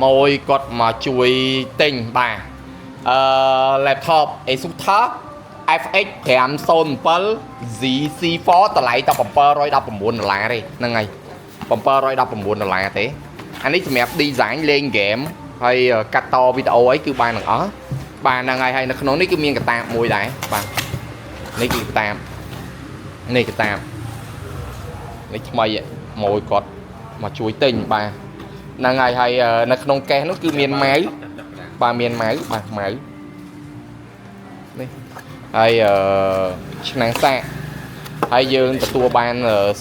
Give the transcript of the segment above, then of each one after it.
មួយគាត់មកជួយទិញបាទ laptop Asus TUF FX 507 ZC4 តម្លៃតែ$719ទេហ្នឹងហើយ$719ទេអានេះសម្រាប់ design លេង game ហើយកាត់តវីដេអូអីគឺបានទាំងអស់បាទហ្នឹងហើយនៅក្នុងនេះគឺមានកតាបមួយដែរបាទនេះគឺកតាបនេះកតាបនេះថ្មីមួយគាត់មកជួយទិញបាទហ្នឹងហើយនៅក្នុងកេសនោះគឺមានម៉ៅបាទមានម៉ៅបាទម៉ៅនេះហើយឆ្នាំងសាកហើយយើងទទួលបាន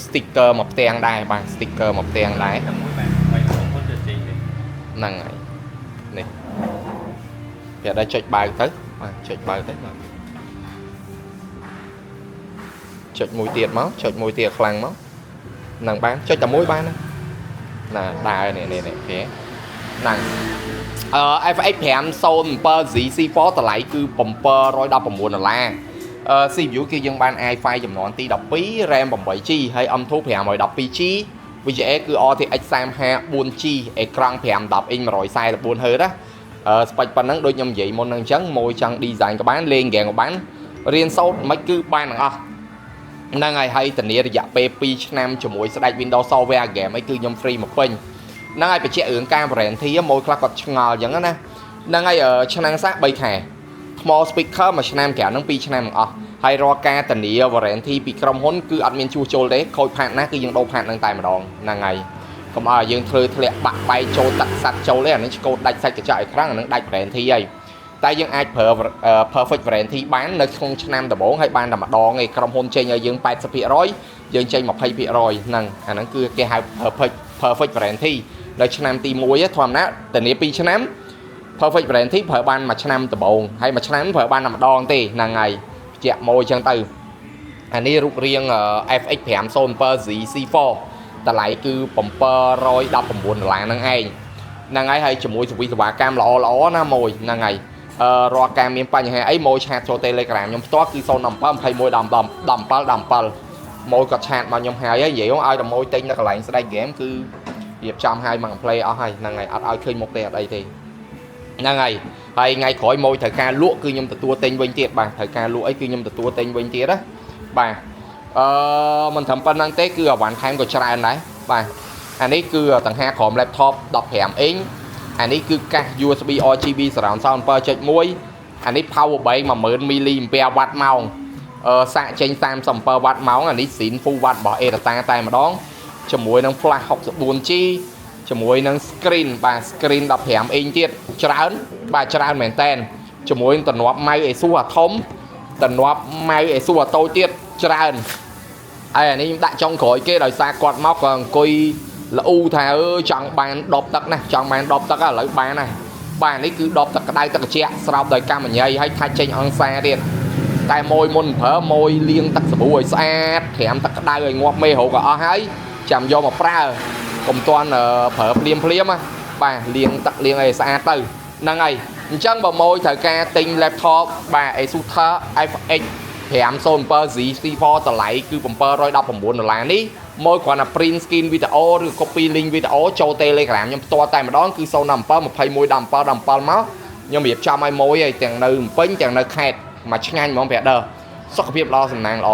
sticker មកផ្ទាំងដែរបាទ sticker មកផ្ទាំងដែរហ្នឹងហើយនេះវាដល់ចុចបើកទៅបាទចុចបើកទៅបាទចុចមួយទៀតមកចុចមួយទៀតខ្លាំងមកហ្នឹងបានចុចតែមួយបានណាដើរនេះអូខេហ្នឹងFX 507 ZC4 តម្លៃគឺ$719 CPU គឺយើងបាន i5 ចំនួនទី12 RAM 8GB ហើយ M2 512GB VGA គឺ RTX 3050 4G អេក្រង់510 inch 144Hz ណាស្ពេចប៉ុណ្ណឹងដូចខ្ញុំនិយាយមុនហ្នឹងអញ្ចឹងមួយចង់ design ក៏បានលេង game ក៏បានរៀនសូត្រមិនគឺបានទាំងអស់ហ្នឹងហើយធានារយៈពេល2ឆ្នាំជាមួយស្ដេច Windows Software Game អីគឺខ្ញុំ free មកពេញហ្នឹងហើយបញ្ជាក់រឿងការ warranty មួយខ្លះគាត់ឆ្ងល់អញ្ចឹងណាហ្នឹងហើយឆ្នាំងសាក3ខែថ្ម speaker មួយឆ្នាំក្រៅហ្នឹង2ឆ្នាំទាំងអស់ហើយរាល់ការធានា warranty ពីក្រុមហ៊ុនគឺអត់មានជួសជុលទេខូចផាតណាគឺយើងដូរផាតហ្នឹងតែម្ដងហ្នឹងហើយកុំឲ្យយើងធ្វើធ្លាក់បាក់បែកចូលទឹកសាត់ចូលទេអានេះឆ្កូតដាច់សាច់កញ្ចក់អេក្រង់អានឹងដាច់ warranty ហើយតែយើងអាចប្រើ perfect warranty បាននៅក្នុងឆ្នាំដំបូងហើយបានតែម្ដងឯក្រុមហ៊ុនចេញឲ្យយើង 80% យើងចេញ 20% ហ្នឹងអាហ្នឹងគឺគេហៅ perfect warranty នៅឆ្នាំទី1ធម្មតាធានា2ឆ្នាំ perfect warranty ប្រើបានមួយឆ្នាំដំបូងហើយមួយឆ្នាំប្រើបានតែម្ដងទេហ្នឹងហើយបញ្ជាក់ម៉ូអញ្ចឹងទៅអានេះរូបរាង FX 507 ZC4 តម្លៃគឺ$719ហ្នឹងឯងហ្នឹងហើយជាមួយសេវាកម្មល្អណាមួយហ្នឹងហើយរាល់ការមានបញ្ហាអីម៉ូឆាតចូល Telegram ខ្ញុំផ្ទាល់គឺ07 21 17ម៉ូគាត់ឆាតមកខ្ញុំហើយនិយាយឲ្យតែម៉ូទិញនៅកន្លែងស្ដេច game គឺរៀបចំឲ្យមក play អស់ហើយហ្នឹងហើយអត់ឲ្យឃើញមុខទេអត់អីទេហ្នឹងហើយថ្ងៃក្រោយម៉ូត្រូវការលក់គឺខ្ញុំទទួលទិញវិញទៀតបាទត្រូវការលក់អីគឺខ្ញុំទទួលទិញវិញទៀតណាបាទមិនត្រឹមប៉ុណ្្នឹងទេគឺអាវ៉ាន់ថែមក៏ច្រើនដែរបាទអានេះគឺតង្ហាក្រោម laptop 15 inch អានេះគឺកាស USB RGB surround sound 7.1 អានេះ power bank 10000 mAh ម៉ោងសាកចេញ37 W ម៉ោងអានេះ Zin Full Watt របស់ Adata តែម្ដងជាមួយនឹង flash 64G ជាមួយនឹង screen បាទ screen 15 inch ទៀតច្រើនបាទច្រើនមែនតើជាមួយនឹងទំនាប់ម៉ៅ Asus អាធំទំនាប់ម៉ៅ Asus អាតូចទៀតច្រើនហើយអានេះខ្ញុំដាក់ចុងក្រោយគេដោយសារគាត់មកក៏អង្គុយល្អូថាចង់បានដបទឹកណាចង់បានដបទឹកឥឡូវបានណាបាទនេះគឺដបទឹកក្តៅទឹកត្រជាក់ស្រោបដោយកម្មញ្ញៃហើយខាច់ចេញអង្សាទៀតតែមួយមុនប្រើមួយលាងទឹកសាប៊ូឲ្យស្អាតត្រាំទឹកក្តៅឲ្យងាប់មេរោគក៏អស់ហើយចាំយកមកប្រើកុំទាន់ប្រើភ្លាមណាបាទលាងទឹកលាងឲ្យស្អាតទៅហ្នឹងហើយអញ្ចឹងបើម៉ូយត្រូវការទិញ laptop បាទ Asus TUF FX 507 ZC4 តម្លៃគឺ$719នេះមួយគ្រាន់តែ print screen វីដេអូឬ copy link វីដេអូចូល Telegram ខ្ញុំផ្ទាល់តែម្ដងគឺ07 21 17 17មកខ្ញុំរៀបចំឲ្យម៉ូយហើយទាំងនៅភ្នំពេញទាំងនៅខេត្តមកឆ្ងាញ់ហ្មងប្រាដឺសុខភាពល្អសំណាងល្អ